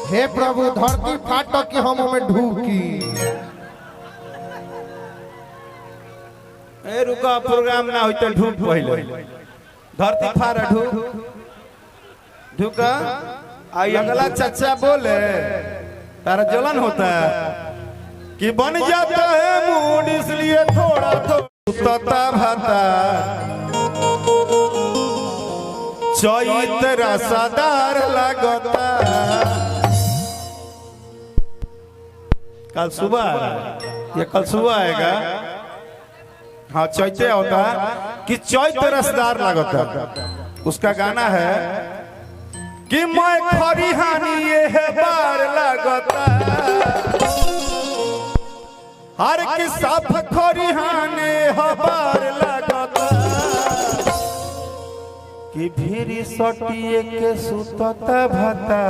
हे प्रभु धरती फाट कि हम में ढूकी। ए रुका प्रोग्राम ना होते ढूक पहले धरती फाड़ ढूका आई अगला चचा बोले तारा जलन होता है कि बन जाता है मूड इसलिए थोड़ा थोड़ा भाता चैत रसादार लगता। कल सुबह आ रहा है, ये कल सुबह आएगा। हाँ चैते होता कि चैत रसदार लगता। उसका गाना है कि मैं खरिहानी ये है बार लगता हर की साफ खरिहाने हबार लगता कि भीरी सटिए के सुतता भाता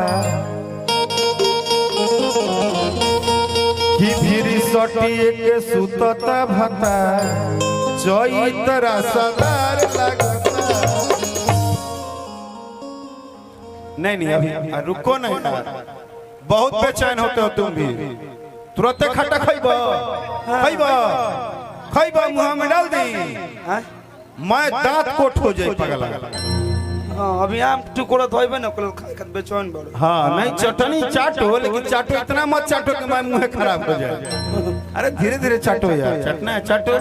कि भीरी सटिए के सुतता भाता चैत रसदार लगता। नहीं अभी रुको नहीं बहुत बेचैन होते हो तुम भी तुरंत खट्टा खइबा मुंह में डाल दी मैं दांत कोट हो जाए पगला। हां अभी आम टुकड़ा धोइबे न कल खाए के बेचैन बड़। हां नहीं चटनी चाटो लेकिन चाटो इतना मत चाटो कि मैं मुंह खराब हो जाए। अरे धीरे धीरे चाटो यार चटना है चाटो।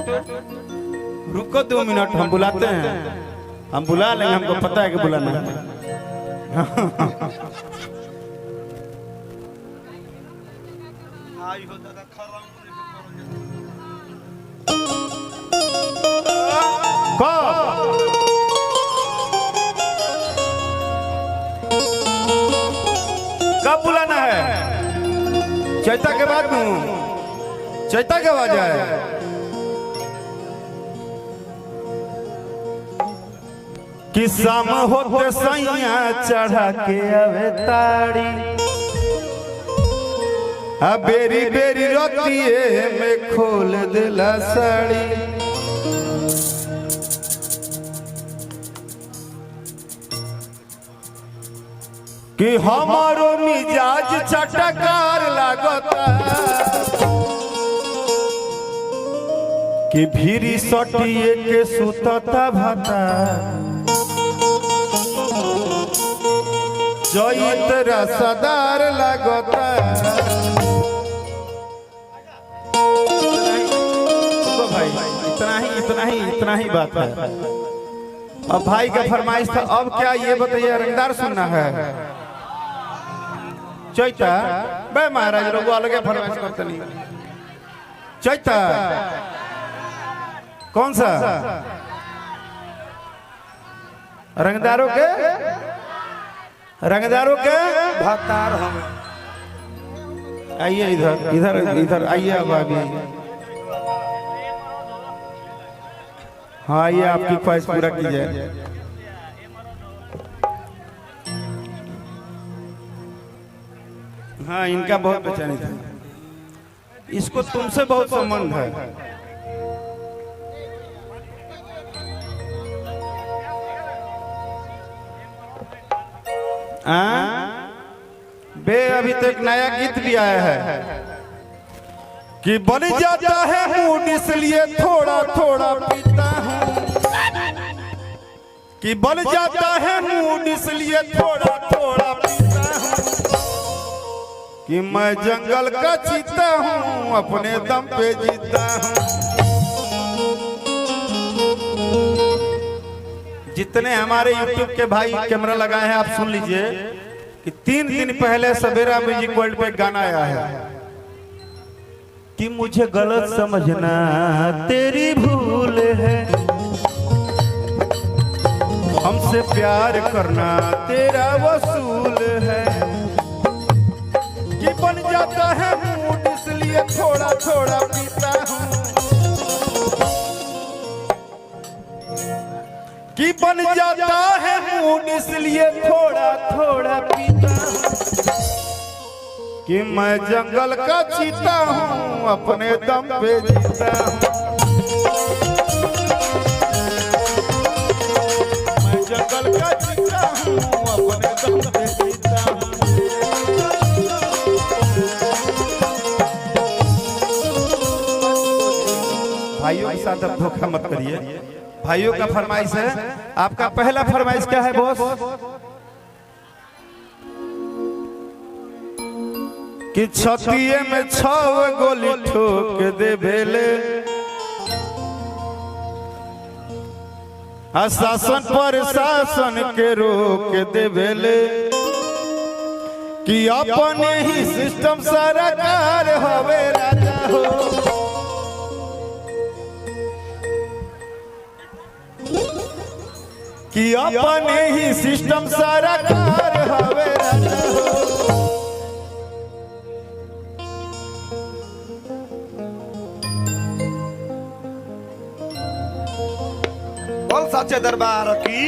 रुको 2 मिनट हम बुलाते हैं हम बुला लेंगे हमको पता है कि बुलाना है। आई हो दादा खराम कब बुलाना है? चैता के बाद में चैता के बाद आए कि शाम होते सैया चढ़ा के आवे ताड़ी आ बेरी बेरी रोतिए में खोल दिला साड़ी कि हमारो मिजाज चटकार लागता कि भीरी सटिए के सुतता भाता चैत रसदार लगता। भाई इतना ही बात है। अब भाई का फरमाइश था अब क्या ये बताइए रंगदार सुनना है चैता बे महाराज लोग अलग फरमाइश करते नहीं। चैता कौन सा रंगदारों के भातार हम आइए इधर इधर इधर आइए अब आइए। हाँ आइए आपकी ख्वाहिश पूरा की जाए। हाँ इनका बहुत बेचैनी था इसको तुमसे बहुत संबंध है। बे अभी तो एक नया गीत भी आया है कि बन जाता है मूड इसलिए थोड़ा थोड़ा पीता हूँ कि बन जाता है मूड इसलिए थोड़ा थोड़ा पीता हूँ कि मैं जंगल का चीता हूँ अपने दम पे जीता हूँ। जितने हमारे YouTube के भाई कैमरा लगाए हैं आप सुन लीजिए कि 3 दिन पहले सवेरा म्यूजिक वर्ल्ड पे गाना आया है कि मुझे गलत समझना तेरी भूल है हमसे प्यार करना तेरा वसूल है कि बन जाता है मूड इसलिए थोड़ा थोड़ा पीता हूँ कि बन जाता है मूड इसलिए थोड़ा थोड़ा पीता हूँ कि मैं जंगल का चीता हूँ अपने दम पे जीता हूँ। मैं जंगल का चीता हूँ अपने दम पे जीता हूँ। साथ अब धोखा मत करिए। भाइयों का फरमाइश है। आपका पहला फरमाइश क्या है बॉस? कि छतिए में 6 गोली ठोक दे भेले, शासन पर शासन के रोक दे भेले, कि अपने ही सिस्टम सरकार हवे राजा हो। कि अपने ही सिस्टम सरकार हवे राजा हो। बोल सच्चे दरबार की।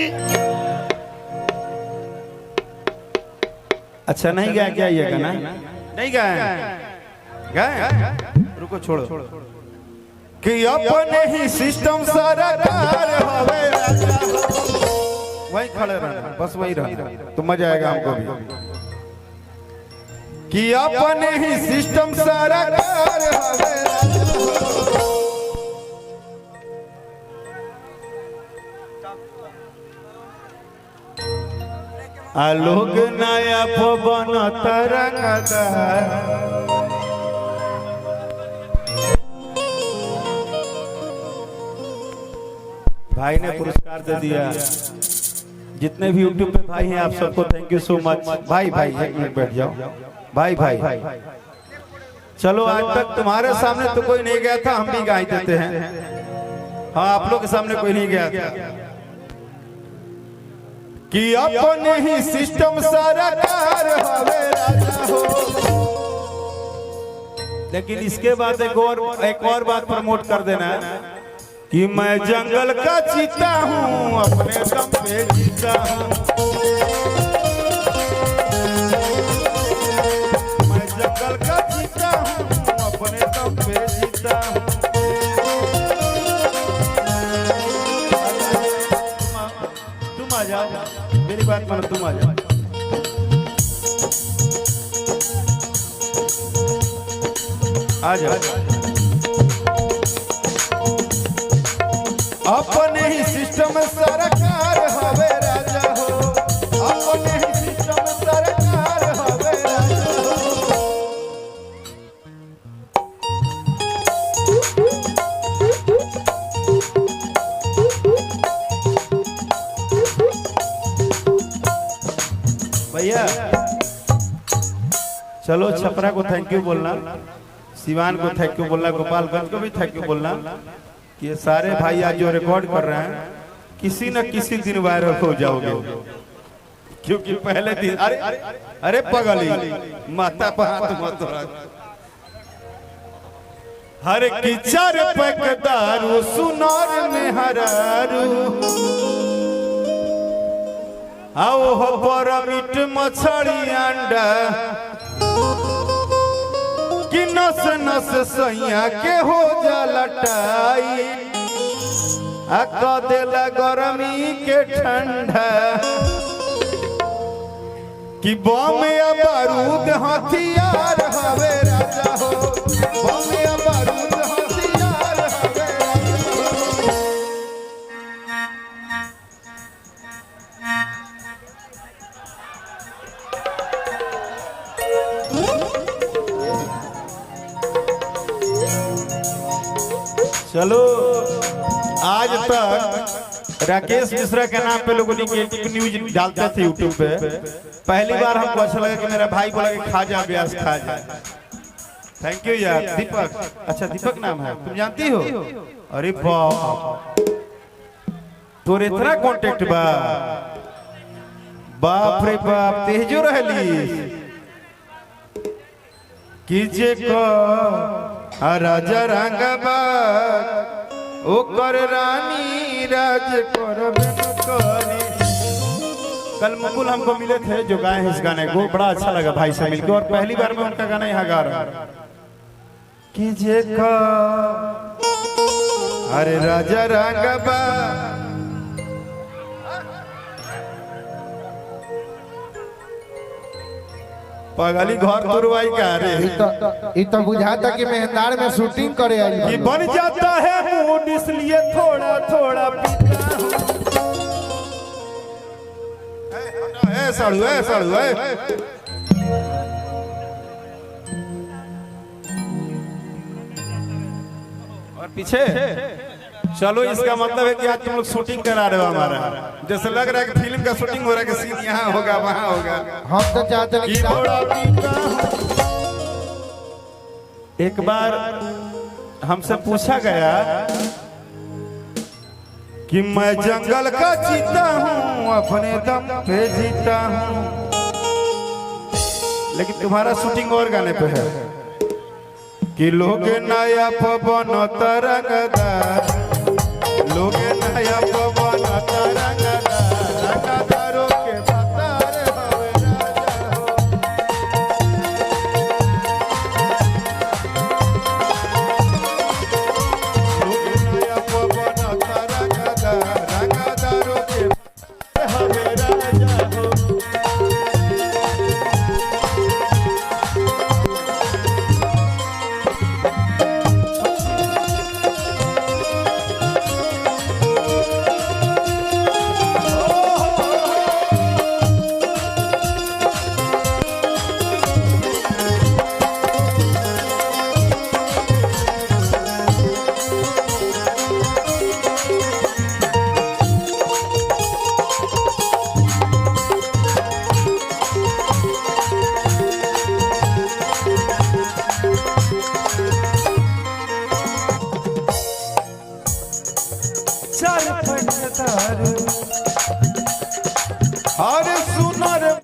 अच्छा नहीं गाया क्या ये गाना? नहीं गाया? गाया? रुको छोड़ो। कि अपने ही सिस्टम सरकार हवे राजा हो। वहीं खड़े रहना, बस वही रहना तो मजा आएगा हमको भी। कि अपने ही सिस्टम सरकार हवे राजा हो। आलोक नया पवन तरंगदार, भाई ने पुरस्कार दे दिया। जितने भी यूट्यूब पे भाई हैं आप सबको थैंक यू सो मच। भाई भाई एक मिनट बैठ जाओ। भाई भाई चलो, आज तक तुम्हारे सामने तो कोई नहीं गया था, हम भी गाई देते हैं। हाँ, आप लोग के सामने कोई नहीं गया था। कि अपने ही सिस्टम सरकार हवे राजा हो। लेकिन इसके बाद एक और बात प्रमोट कर देना है कि मैं जंगल का चीता हूँ, अपने दम पे जीता हूँ। मैं जंगल का चीता हूँ, अपने दम पे जीता हूँ। तुम आ जाओ, मेरी बात मानो, तुम आ जाओ। आ जाओ। अपने ही सिस्टम सरकार हवे राजा हो। अपने ही सिस्टम सरकार हवे राजा हो। भैया चलो, छपरा को थैंक यू बोलना, सिवान को थैंक यू बोलना, गोपालगंज को भी थैंक यू बोलना कि ये सारे भाई आज जो रिकॉर्ड कर रहे हैं किसी न किसी दिन वायरल हो जाओगे। क्योंकि पहले दिन अरे अरे पगली माता पर मत हर की 4 पैक दारू सुनार में हरारू, आओ हो पर मीट मछली अंडा, कि नस नस सैया के हो जा लटाई, आ देला गर्मी के ठंडा, कि बम या बारूद हथियार हवे राजा हो। बम या बारूद हथियार हवे राजा हो। चलो, आज तक राकेश मिश्रा के नाम पे लोगों ने न्यूज डालते थे यूट्यूब पे। पहली बार हमको अच्छा लगा कि मेरा भाई बोला कि खा जा ब्यास खा जा। थैंक यू यार। दीपक, अच्छा दीपक नाम है, तुम जानती हो? अरे बाप, तोर इतना कांटेक्ट बा, बाप रे बाप, तेजो रहली कीजे को राजा रंगबा ओकर रानी राज करबे करी। कल मुकुल हमको मिले थे जो गाए हैं इस गाने को, बड़ा अच्छा लगा भाई से मिलकर, और पहली बार मैं उनका गाना यहाँ गा रहा हूँ। कीजे को अरे राजा रंगबा पगली घर तुरवाई का रे। इ तो बुझाता कि मेहंदार में शूटिंग करे आई कि बन जाता है मूड इसलिए थोड़ा थोड़ा पीता हूँ। ए साड़ू और पीछे चलो, इसका मतलब है कि आज तुम लोग शूटिंग करा रहे हो हमारा। जैसे लग रहा है कि फिल्म का शूटिंग हो रहा है कि सीन यहाँ होगा वहाँ होगा। हम तो चाहते हैं कि थोड़ा पीता हूँ। एक बार हमसे पूछा गया कि मैं जंगल का चीता हूँ, अपने दम पे जीता हूँ, लेकिन तुम्हारा शूटिंग और गाने पे है कि लोग नया पवन तरंगदार, लोग नया पवन तरंगदार, रंगदारों के बतार हवे राजा हो। लोग नया पवन तरंगदार, रंगदारों के बतार हवे राजा हो। चार पटदार, अरे सुनर